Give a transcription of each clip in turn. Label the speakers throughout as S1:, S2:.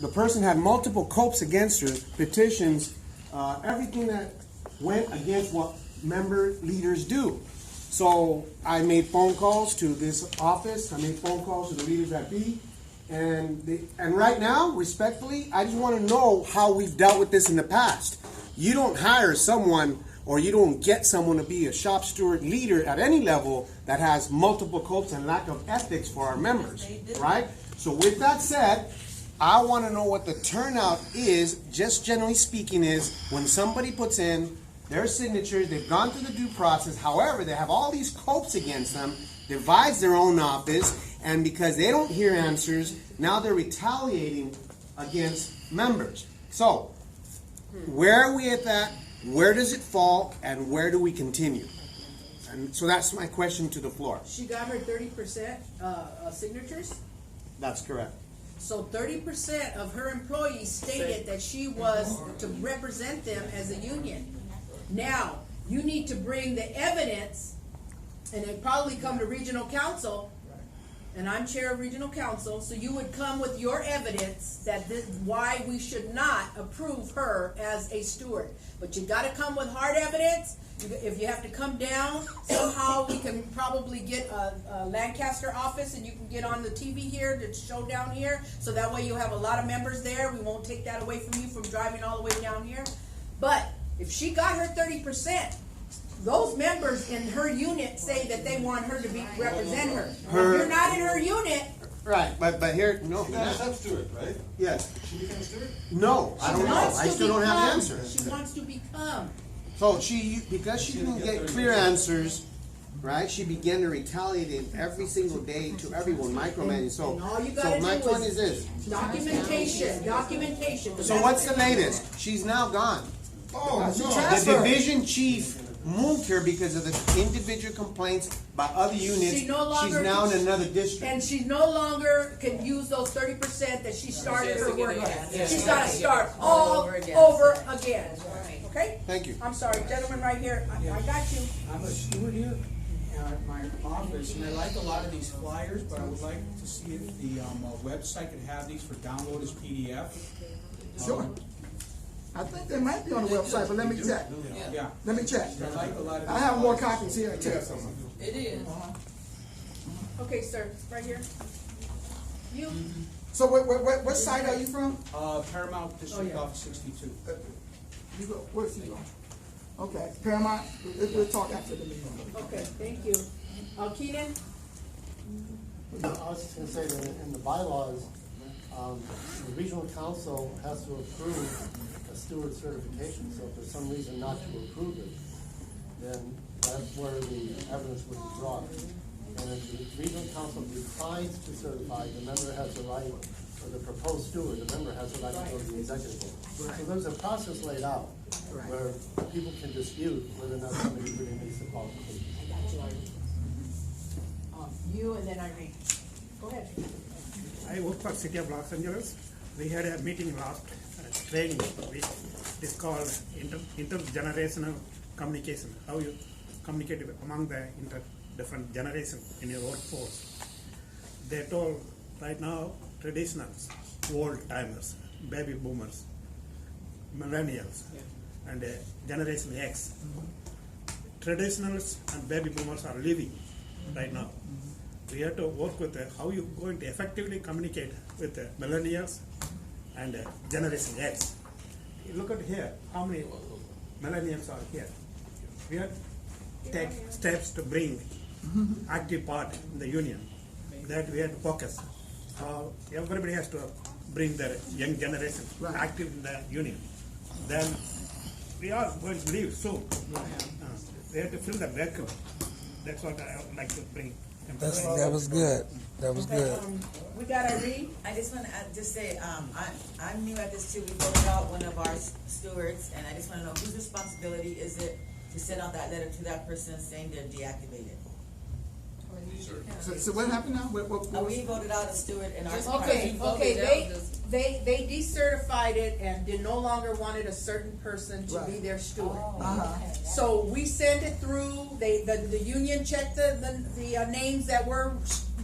S1: the person had multiple copes against her, petitions, everything that went against what member leaders do. So I made phone calls to this office, I made phone calls to the leaders that be, and right now, respectfully, I just want to know how we've dealt with this in the past. You don't hire someone or you don't get someone to be a shop steward leader at any level that has multiple copes and lack of ethics for our members, right? So with that said, I want to know what the turnout is, just generally speaking, is when somebody puts in their signatures, they've gone through the due process, however, they have all these copes against them, divides their own office, and because they don't hear answers, now they're retaliating against members. So, where are we at that? Where does it fall? And where do we continue? And so that's my question to the floor.
S2: She got her 30% signatures?
S1: That's correct.
S2: So 30% of her employees stated that she was to represent them as a union. Now, you need to bring the evidence, and it probably come to regional council, and I'm chair of regional council, so you would come with your evidence that why we should not approve her as a steward. But you gotta come with hard evidence. If you have to come down, somehow we can probably get a Lancaster office and you can get on the TV here to show down here. So that way you'll have a lot of members there. We won't take that away from you from driving all the way down here. But if she got her 30%, those members in her unit say that they want her to represent her. If you're not in her unit.
S1: Right, but here, no.
S3: She's not a sub steward, right?
S1: Yes.
S3: Did she become a steward?
S1: No, I don't know. I still don't have the answer.
S2: She wants to become.
S1: So because she didn't get clear answers, right? She began to retaliate every single day to everyone, micromanaging. So my point is this:
S2: documentation.
S1: So what's the latest? She's now gone.
S3: Oh, no.
S1: The division chief moved her because of the individual complaints by other units. She's now in another district.
S2: And she no longer can use those 30% that she started her work at. She's got to start all over again. Okay?
S1: Thank you.
S2: I'm sorry, gentleman right here. I got you.
S4: I'm a steward here at my office, and I like a lot of these flyers, but I would like to see if the website could have these for download as PDF.
S5: Sure. I think they might be on the website, but let me check.
S4: Yeah.
S5: Let me check.
S4: I like a lot of
S5: I have more copies here too.
S6: It is.
S2: Okay, sir, right here. You.
S5: So what site are you from?
S4: Paramount District Office 62.
S5: You go, where's you going? Okay, Paramount, we'll talk after the meeting.
S2: Okay, thank you. Keenan?
S7: I was just going to say that in the bylaws, the regional council has to approve a steward certification. So if there's some reason not to approve it, then that's where the evidence would be drawn. And if the regional council declines to certify, the member has the right, or the proposed steward, the member has the right to go to the executive board. So there's a process laid out where people can dispute whether or not somebody really meets the qualifications.
S2: You and then Irene. Go ahead.
S8: I work for City of Los Angeles. We had a meeting last training week. It's called intergenerational communication. How you communicate among the different generations in your workforce. They told right now traditionals, old timers, baby boomers, millennials, and Generation X. Traditionals and baby boomers are leaving right now. We have to work with how you're going to effectively communicate with millennials and Generation X. You look at here, how many millennials are here. We have to take steps to bring active part in the union. That we have to focus. Everybody has to bring their young generation active in the union. Then we are going to leave soon. We have to fill the vacuum. That's what I would like to bring.
S9: That was good. That was good.
S2: We got Irene.
S6: I just want to just say, I'm new at this too. We voted out one of our stewards, and I just want to know whose responsibility is it to send out that letter to that person saying they're deactivated?
S5: So what happened now?
S6: We voted out a steward in our
S2: Okay, they decertified it and they no longer wanted a certain person to be their steward. So we sent it through. The union checked the names that were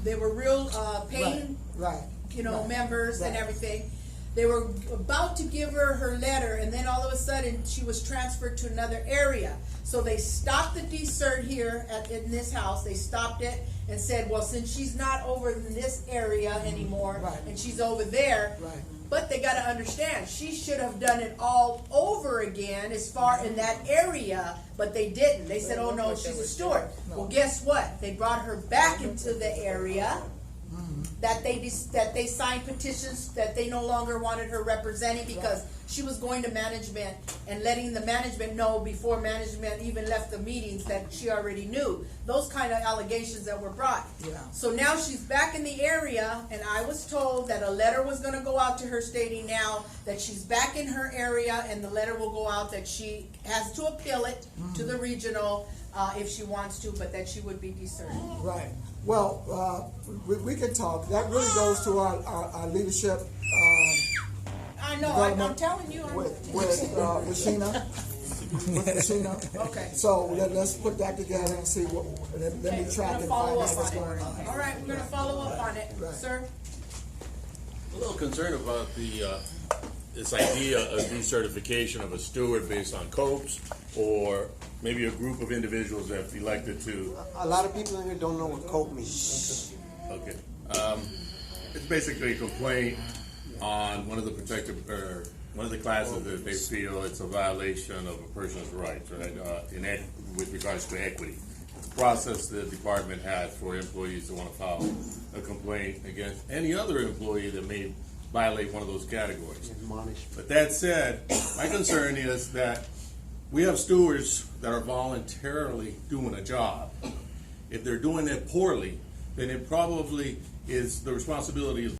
S2: real paying.
S5: Right.
S2: members and
S5: Right.
S2: everything. They were about to give her her letter, and then all of a sudden she was transferred to another area. So they stopped the decert here in this house. They stopped it and said, well, since she's not over in this area anymore,
S5: Right.
S2: and she's over there,
S5: Right.
S2: but they got to understand, she should have done it all over again as far in that area, but they didn't. They said, oh no, she's a steward. Well, guess what? They brought her back into the area that they signed petitions that they no longer wanted her representing because she was going to management and letting the management know before management even left the meetings that she already knew. Those kind of allegations that were brought.
S5: Yeah.
S2: So now she's back in the area, and I was told that a letter was going to go out to her stating now that she's back in her area, and the letter will go out that she has to appeal it to the regional if she wants to, but that she would be deserted.
S5: Right. Well, we can talk. That really goes to our leadership
S2: I know, I'm
S5: development
S2: telling you.
S5: with Sheena. With Sheena.
S2: Okay.
S5: So let's put that together and see what. Let
S2: Okay,
S5: me
S2: we're
S5: track
S2: gonna
S5: and
S2: follow
S5: find out
S2: up
S5: what's
S2: on
S5: going
S2: it.
S5: on.
S2: All right, we're gonna follow up on it,
S5: Right.
S2: sir.
S10: A little concerned about this idea of decertification of a steward based on COPES, or maybe a group of individuals that have elected to.
S1: A lot of people in here don't know what COPE means.
S10: Okay. It's basically a complaint on one of the one of the classes that they feel it's a violation of a person's rights, right? With regards to equity. It's a process the department has for employees that want to file a complaint against any other employee that may violate one of those categories. But that said, my concern is that we have stewards that are voluntarily doing a job. If they're doing it poorly, then it probably is the responsibility of